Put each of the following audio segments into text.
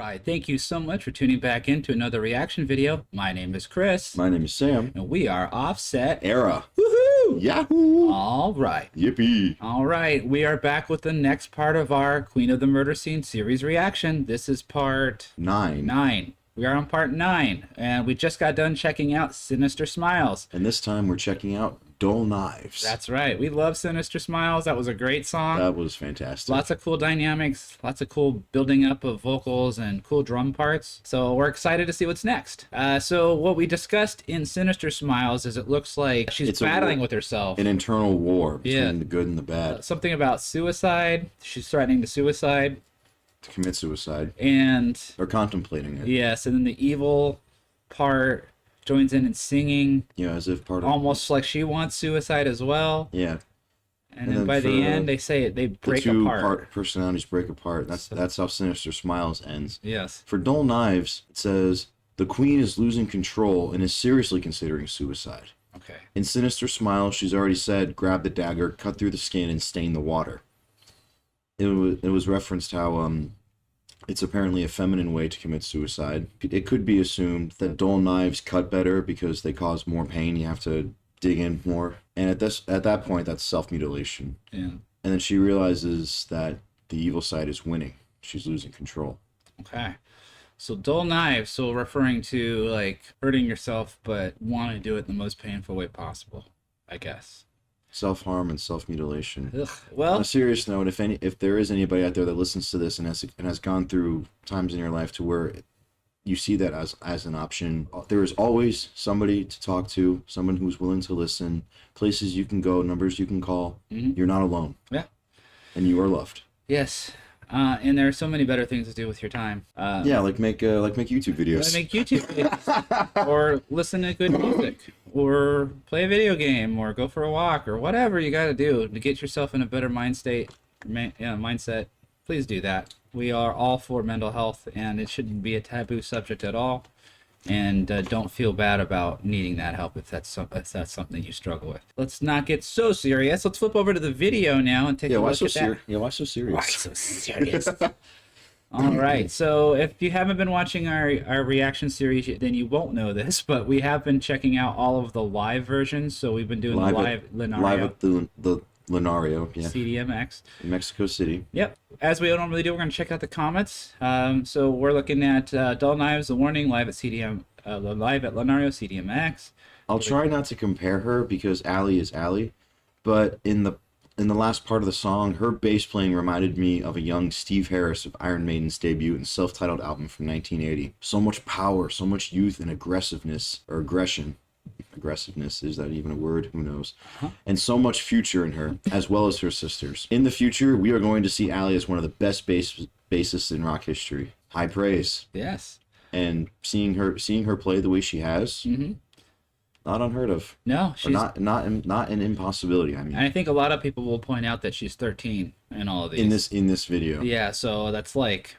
right, thank you so much for tuning back into another reaction video. My name is Chris. My name is Sam. And we are Offset Era. Woohoo! Yahoo! All right. Yippee! All right, we are back with the next part of our Queen of the Murder Scene series reaction. This is part 9. We are on part 9, and we just got done checking out Sinister Smiles. And this time we're checking out Dull Knives. That's right. We love Sinister Smiles. That was a great song. That was fantastic. Lots of cool dynamics, lots of cool building up of vocals and cool drum parts. So we're excited to see what's next. So what we discussed in Sinister Smiles is it looks like she's battling with herself. An internal war between the good and the bad. Something about suicide. She's threatening to suicide. To commit suicide. Or contemplating it. Yes, and then the evil part joins in and singing. Yeah, as if part of... Almost like she wants suicide as well. Yeah. And then by the end, they say they break apart. The two personalities break apart. That's how Sinister Smiles ends. Yes. For Dull Knives, it says, the queen is losing control and is seriously considering suicide. Okay. In Sinister Smiles, she's already said, grab the dagger, cut through the skin, and stain the water. It was referenced how it's apparently a feminine way to commit suicide. It could be assumed that dull knives cut better because they cause more pain. You have to dig in more. And at that point, that's self-mutilation. Yeah. And then she realizes that the evil side is winning. She's losing control. Okay. So dull knives, so referring to like hurting yourself, but wanting to do it in the most painful way possible, I guess. Self-harm and self-mutilation. Well, on a serious note, if there is anybody out there that listens to this and has gone through times in your life to where you see that as an option, there is always somebody to talk to, someone who's willing to listen, places you can go, numbers you can call. Mm-hmm. You're not alone. Yeah. And you are loved. Yes. And there are so many better things to do with your time. Yeah, like make YouTube videos. Make YouTube videos. Or listen to good music. Or play a video game. Or go for a walk. Or whatever you got to do to get yourself in a better mindset. Please do that. We are all for mental health. And it shouldn't be a taboo subject at all. And don't feel bad about needing that help if that's something you struggle with. Let's not get so serious. Let's flip over to the video now and take a look at that. Yeah, why so serious? Why so serious? All right. So if you haven't been watching our reaction series, then you won't know this, but we have been checking out all of the live versions. So we've been doing live at the Lunario, yeah. CDMX. In Mexico City. Yep. As we normally do, we're going to check out the comments. So we're looking at Dull Knives, The Warning, live at Lunario CDMX. I'll try not to compare her because Allie is Allie, but in the last part of the song, her bass playing reminded me of a young Steve Harris of Iron Maiden's debut and self-titled album from 1980. So much power, so much youth and aggressiveness, or aggression. Aggressiveness, is that even a word? Who knows? And so much future in her, as well as her sisters. In the future, we are going to see Allie as one of the best bassists in rock history. High praise. Yes. And seeing her play the way she has, not unheard of. No, she's not an impossibility. I mean, and I think a lot of people will point out that she's 13 in all of these. In this video. Yeah, so that's like.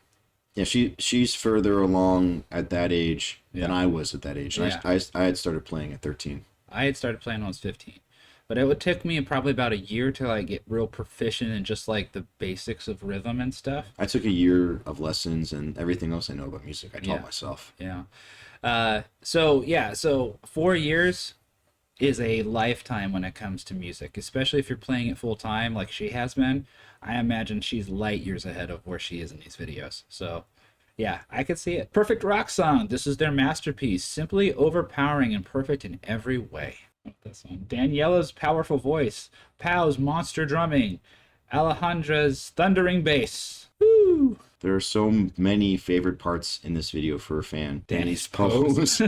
Yeah, she's further along at that age than I was at that age. Yeah. I had started playing at 13. I had started playing when I was 15. But it would take me probably about a year to like get real proficient in just like the basics of rhythm and stuff. I took a year of lessons, and everything else I know about music I taught myself. Yeah. So 4 years is a lifetime when it comes to music, especially if you're playing it full time like she has been. I imagine she's light years ahead of where she is in these videos. So yeah, I could see it. Perfect rock song. This is their masterpiece. Simply overpowering and perfect in every way. This one. Daniela's powerful voice. Pow's monster drumming. Alejandra's thundering bass. Woo! There are so many favorite parts in this video for a fan. Danny's pose.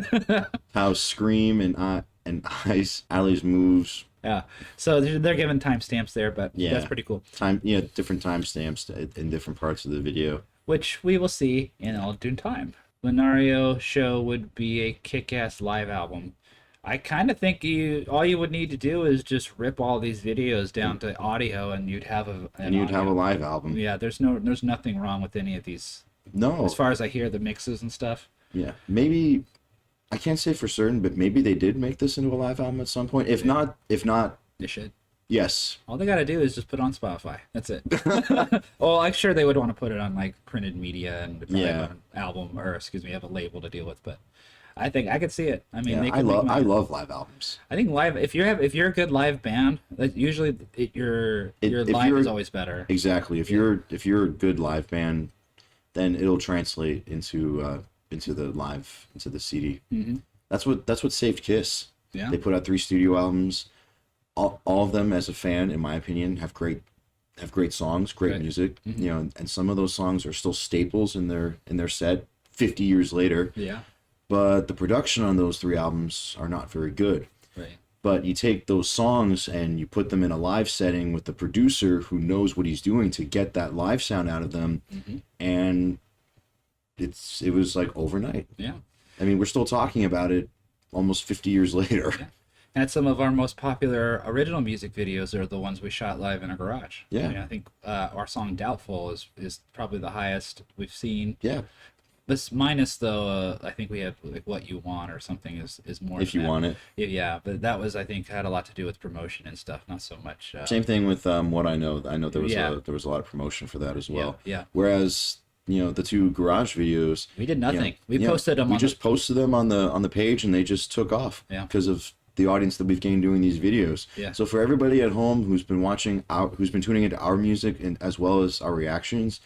How Scream and Ice, Allie's moves. Yeah, so they're given timestamps there, but that's pretty cool. Different timestamps in different parts of the video, which we will see in all due time. Lunario show would be a kick-ass live album. I kind of think all you would need to do is just rip all these videos down to audio, and you'd have a live album. Yeah, there's nothing wrong with any of these. No, as far as I hear the mixes and stuff. Yeah, maybe. I can't say for certain, but maybe they did make this into a live album at some point. If not, they should. Yes. All they got to do is just put it on Spotify. That's it. Well, I'm sure they would want to put it on like printed media and probably Yeah. have an album or excuse me, have a label to deal with. But I think I could see it. I mean, Yeah, they could make I money. love live albums. I think live. If you're a good live band, like usually your If live you're is always better. exactly if you're a good live band, then it'll translate into the CD. Hmm. That's what saved Kiss. Yeah. They put out 3 studio albums. All of them, as a fan, in my opinion, have great songs, great Right. music. You know, and some of those songs are still staples in their set 50 years later. Yeah. But the production on those 3 albums are not very good. Right. But you take those songs and you put them in a live setting with the producer who knows what he's doing to get that live sound out of them, and it was like overnight. Yeah. I mean, we're still talking about it almost 50 years later. And some of our most popular original music videos are the ones we shot live in a garage. Yeah. I mean, I think our song "Doubtful" is probably the highest we've seen. Yeah. This minus though, I think we have like "What You Want" or something is more. If than you that. want it. Yeah, but that was I think had a lot to do with promotion and stuff, not so much. Same thing with What I Know. I know there was Yeah. there was a lot of promotion for that as well. Yeah. Whereas, you know, the 2 garage videos, We did you know, nothing. We yeah, posted them. we on just posted them on the page, and they just took off. Yeah. Because of the audience that we've gained doing these videos. Yeah. So for everybody at home who's been who's been tuning into our music and as well as our reactions,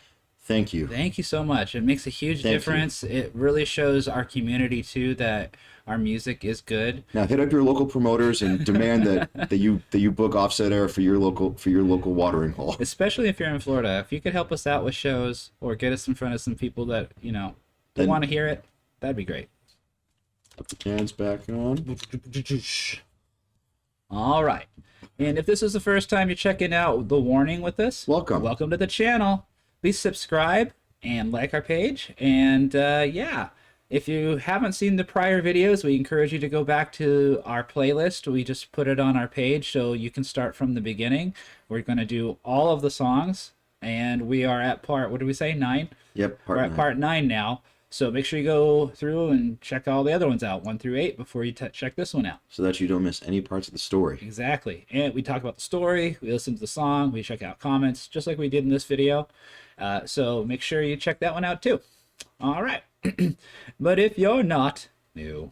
thank you. Thank you so much. It makes a huge Thank you. difference. It really shows our community too that our music is good. Now hit up your local promoters and demand that you book Offset Air for your local watering hole. Especially if you're in Florida. If you could help us out with shows or get us in front of some people that, that Then- want to hear it, that'd be great. Put the cans back on. All right. And if this is the first time you're checking out the warning with us, Welcome. Welcome to the channel. Please subscribe and like our page. And yeah, if you haven't seen the prior videos, we encourage you to go back to our playlist. We just put it on our page so you can start from the beginning. We're going to do all of the songs. And we are at part, what did we say, 9? Yep. We're at part 9 now. So make sure you go through and check all the other ones out, 1 through 8, before you check this one out. So that you don't miss any parts of the story. Exactly. And we talk about the story, we listen to the song, we check out comments, just like we did in this video. So make sure you check that one out too. All right. But if you're not new,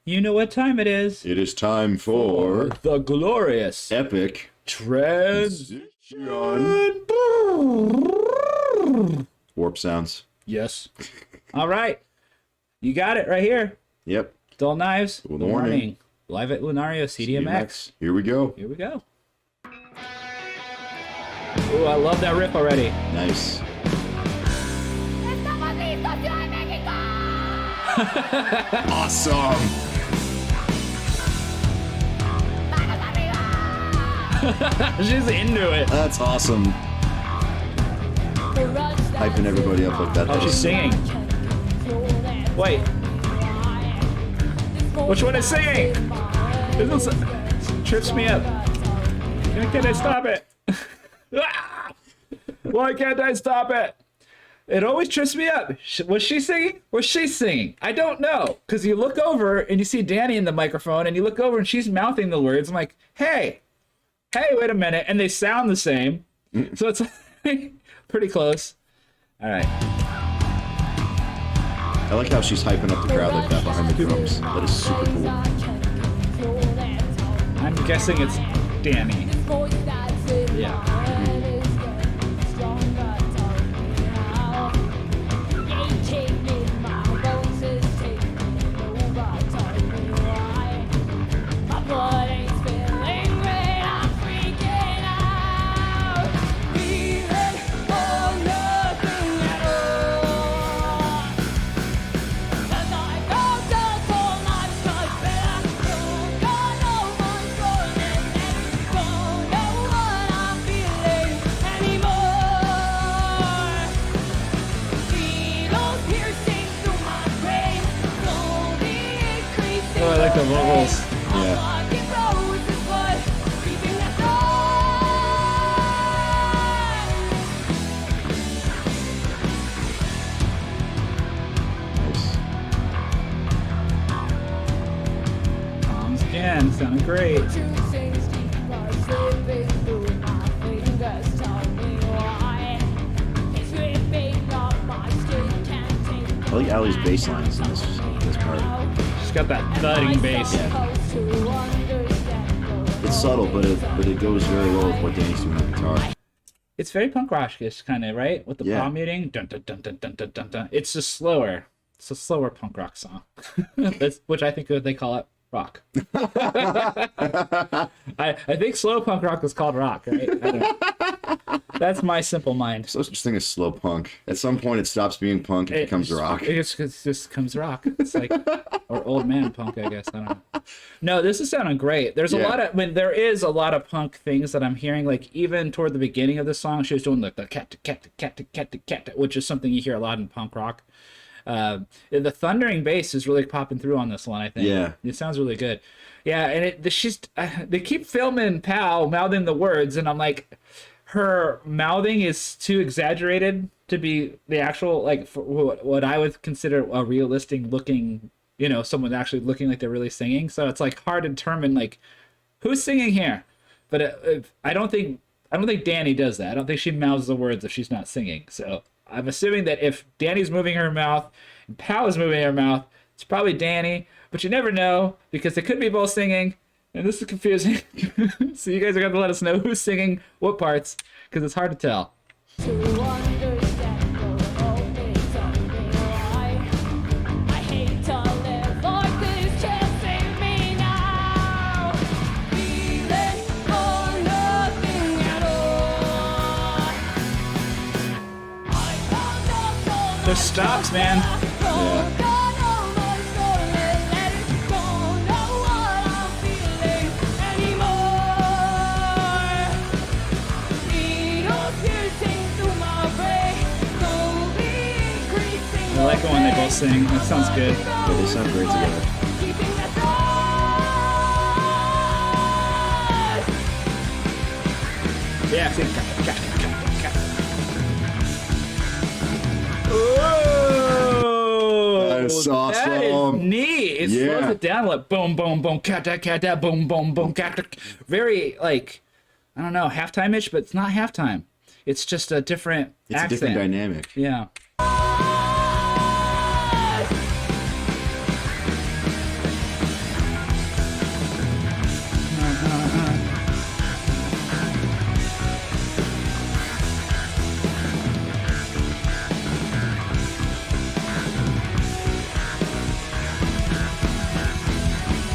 you know what time it is. It is time for The glorious epic transition. warp sounds. Yes. All right. You got it right here. Yep. Dull Knives. Good morning. Live at Lunario CDMX. Here we go. Here we go. Ooh, I love that riff already. Nice. ¡Estamos listos, Ciudad de México! Awesome. ¡Manos arriba! She's into it. That's awesome. Hyping everybody up like that. Oh, she's singing. Wait. Which one is singing? This is, trips me up. Can't I stop it? Ah! Why can't I stop it? It always trips me up. Was she singing? Was she singing? I don't know. Because you look over and you see Danny in the microphone and you look over and she's mouthing the words. I'm like, hey, wait a minute. And they sound the same. So it's pretty close. All right. I like how she's hyping up the crowd like that behind the drums. That is super cool. I'm guessing it's Danny. Yeah. Oh, I like the vocals. Yeah. Nice. Tom's again, sounding great. like Allie's bass lines in this part. She's got that thudding bass. It's subtle, but it goes very well with what Danny's doing on guitar. It's very punk rockish, kind of, right? With the palm muting. Dun, dun, dun, dun, dun, dun, dun, dun. It's just slower. It's a slower punk rock song, which I think they call it rock. I think slow punk rock is called rock, right? I don't know. That's my simple mind. So such thing as slow punk. At some point, it stops being punk and becomes rock. It just comes rock. It's like, or old man punk, I guess. I don't know. No, this is sounding great. There's a lot of, there is a lot of punk things that I'm hearing. Like even toward the beginning of the song, she was doing like the cat, which is something you hear a lot in punk rock. The thundering bass is really popping through on this one, I think. Yeah. It sounds really good. Yeah, and they keep filming Pow mouthing the words, and I'm like, her mouthing is too exaggerated to be the actual, like, for what I would consider a realistic looking, someone actually looking like they're really singing. So it's like hard to determine like who's singing here. But I don't think Danny does that. I don't think she mouths the words if she's not singing. So I'm assuming that if Danny's moving her mouth and Pow is moving her mouth, it's probably Danny. But you never know because they could be both singing. And this is confusing. So you guys are going to let us know who's singing what parts, because it's hard to tell. There's stops, man. Yeah. I like it when they both sing. That sounds good. Yeah, they sound great together. Yeah, see. Oh, That is awesome. That is neat. It slows Yeah. it down like boom, boom, boom, cat, boom, boom, boom, cat. Very like, I don't know, halftime-ish, but it's not halftime. It's just a different accent. A different dynamic. Yeah.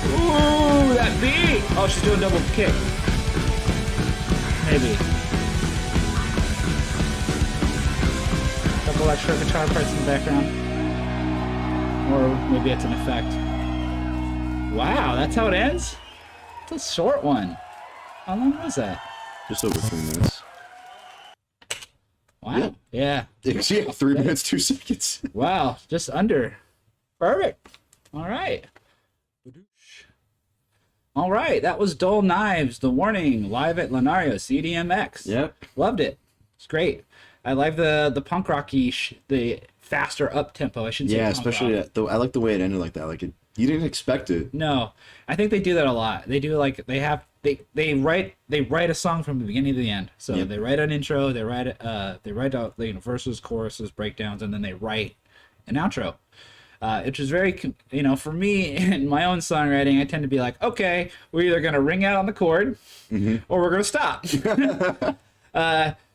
Ooh, that beat! Oh, she's doing double kick. Maybe. Couple extra guitar parts in the background. Or maybe it's an effect. Wow, that's how it ends? It's a short one. How long was that? Just over 3 minutes. Wow. Yeah. Yeah, 3 minutes, 2 seconds. Wow, just under. Perfect. All right. All right, that was Dull Knives, The Warning, live at Lunario CDMX. Yep. Loved it. It's great. I like the punk rocky, the faster up tempo. I shouldn't say Yeah, punk especially rock. I like the way it ended like that. Like you didn't expect it. No, I think they do that a lot. They do like they write a song from the beginning to the end. So Yep. they write an intro, they write out verses, choruses, breakdowns, and then they write an outro. Which is very, for me in my own songwriting, I tend to be like, okay, we're either going to ring out on the chord or we're going to stop.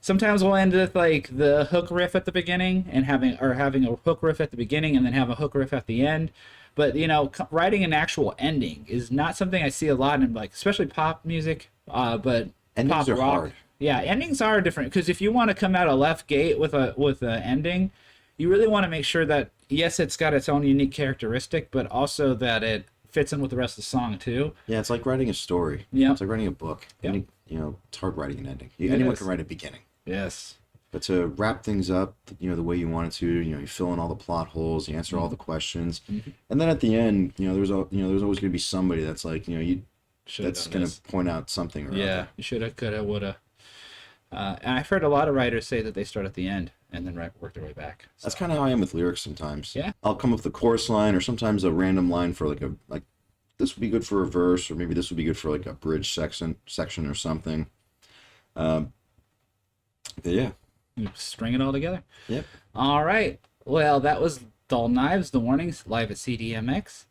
Sometimes we'll end with like the hook riff at the beginning and having a hook riff at the beginning and then have a hook riff at the end. But, writing an actual ending is not something I see a lot in like, especially pop music, but Endings pop are rock. hard. Yeah, endings are different because if you want to come out a left gate with a ending, you really want to make sure that yes, it's got its own unique characteristic, but also that it fits in with the rest of the song too. Yeah, it's like writing a story. Yeah. It's like writing a book. Yeah. It's hard writing an ending. It Anyone is. can write a beginning. Yes. But to wrap things up, the way you want it to, you fill in all the plot holes, you answer all the questions, and then at the end, there's always going to be somebody that's like, that's going to point out something or Yeah, other. you shoulda, coulda, woulda. And I've heard a lot of writers say that they start at the end and then work their way back. So, That's kind of how I am with lyrics sometimes. Yeah. I'll come up with a chorus line or sometimes a random line for like this would be good for a verse, or maybe this would be good for like a bridge section or something. But yeah. you string it all together. Yep. All right. Well, that was Dull Knives, The Warnings, live at CDMX.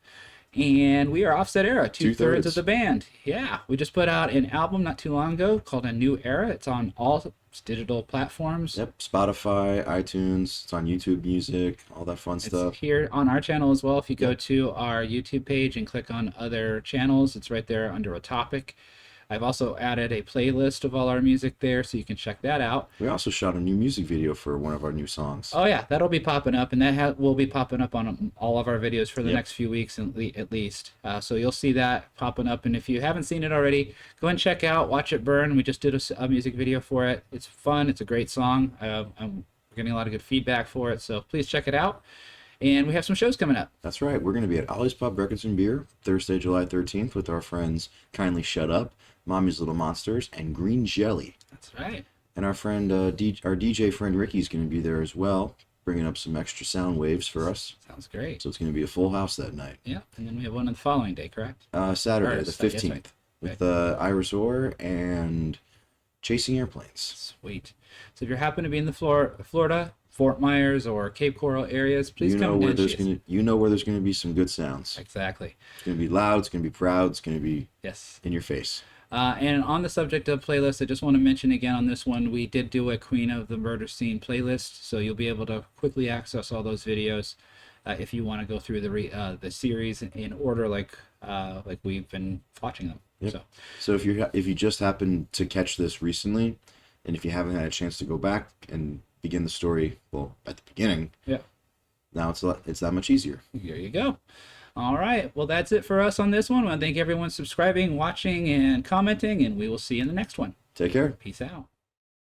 And we are Offset Era, two-thirds of the band. Yeah, we just put out an album not too long ago called A New Era. It's on all digital platforms. Yep, Spotify, iTunes, it's on YouTube Music, all that fun It's stuff. here on our channel as well. If you go Yep. to our YouTube page and click on other channels, it's right there under a topic. I've also added a playlist of all our music there, so you can check that out. We also shot a new music video for one of our new songs. Oh yeah, that'll be popping up, and that will be popping up on all of our videos for the Yep. next few weeks at least. So you'll see that popping up, and if you haven't seen it already, go and check out Watch It Burn. We just did a music video for it. It's fun. It's a great song. I'm getting a lot of good feedback for it, so please check it out. And we have some shows coming up. That's right. We're going to be at Ollie's Pub Records and Beer Thursday, July 13th with our friends Kindly Shut Up, Mommy's Little Monsters, and Green Jelly. That's right. And our friend, our DJ friend Ricky's going to be there as well, bringing up some extra sound waves for us. Sounds great. So it's going to be a full house that night. Yeah, and then we have one on the following day, correct? Saturday, Or, the I guess, 15th, right. with Okay. Iris Orr and Chasing Airplanes. Sweet. So if you happen to be in the Florida, Fort Myers, or Cape Coral areas, please You know come where and there's see us. where there's going to be some good sounds. Exactly. It's going to be loud. It's going to be proud. It's going to be Yes. in your face. And on the subject of playlists, I just want to mention again on this one, we did do a Queen of the Murder Scene playlist, so you'll be able to quickly access all those videos if you want to go through the series in order like we've been watching them. Yep. So So if you just happened to catch this recently, and if you haven't had a chance to go back and begin the story, well, at the beginning, yeah, now it's that much easier. there you go. All right, well that's it for us on this one. I want to thank everyone subscribing, watching, and commenting, and we will see you in the next one. Take care. Peace out.